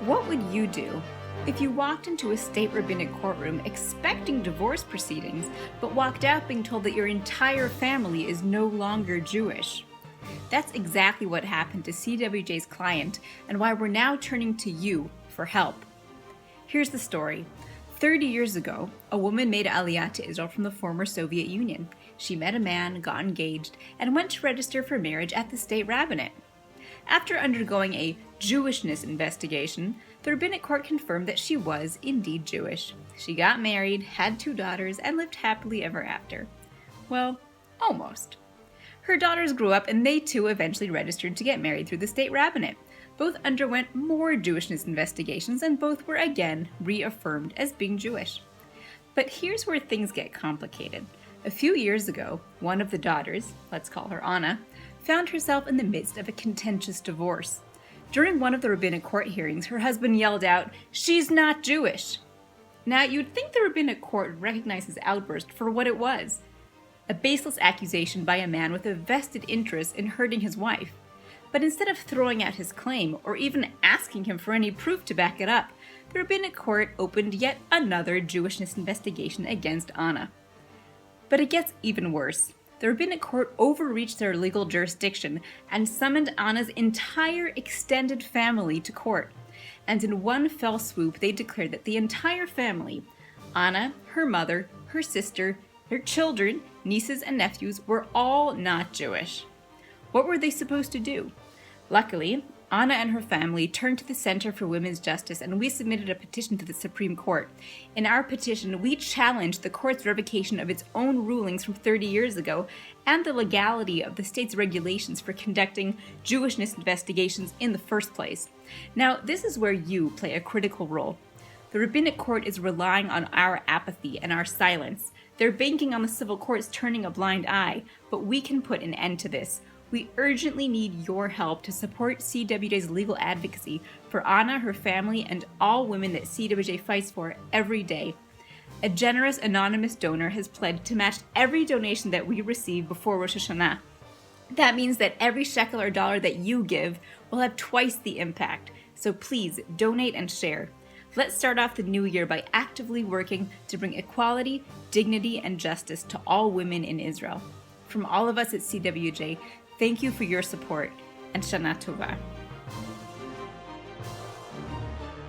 What would you do if you walked into a state rabbinic courtroom expecting divorce proceedings, but walked out being told that your entire family is no longer Jewish? That's exactly what happened to CWJ's client and why we're now turning to you for help. Here's the story. 30 years ago, a woman made Aliyah to Israel from the former Soviet Union. She met a man, got engaged, and went to register for marriage at the state rabbinate. After undergoing a Jewishness investigation, the Rabbinic Court confirmed that she was indeed Jewish. She got married, had 2 daughters, and lived happily ever after. Well, almost. Her daughters grew up and they too eventually registered to get married through the state rabbinate. Both underwent more Jewishness investigations and both were again reaffirmed as being Jewish. But here's where things get complicated. A few years ago, one of the daughters, let's call her Anna, found herself in the midst of a contentious divorce. During one of the Rabbinic Court hearings, her husband yelled out, "She's not Jewish!" Now, you'd think the Rabbinic Court would recognize his outburst for what it was, a baseless accusation by a man with a vested interest in hurting his wife. But instead of throwing out his claim, or even asking him for any proof to back it up, the Rabbinic Court opened yet another Jewishness investigation against Anna. But it gets even worse. The Rabbinic Court overreached their legal jurisdiction and summoned Anna's entire extended family to court. And in one fell swoop, they declared that the entire family, Anna, her mother, her sister, their children, nieces, and nephews, were all not Jewish. What were they supposed to do? Luckily, Anna and her family turned to the Center for Women's Justice and we submitted a petition to the Supreme Court. In our petition, we challenged the court's revocation of its own rulings from 30 years ago and the legality of the state's regulations for conducting Jewishness investigations in the first place. Now, this is where you play a critical role. The Rabbinic Court is relying on our apathy and our silence. They're banking on the civil courts turning a blind eye, but we can put an end to this. We urgently need your help to support CWJ's legal advocacy for Anna, her family, and all women that CWJ fights for every day. A generous anonymous donor has pledged to match every donation that we receive before Rosh Hashanah. That means that every shekel or dollar that you give will have twice the impact. So please donate and share. Let's start off the new year by actively working to bring equality, dignity, and justice to all women in Israel. From all of us at CWJ, thank you for your support, and Shana Tova.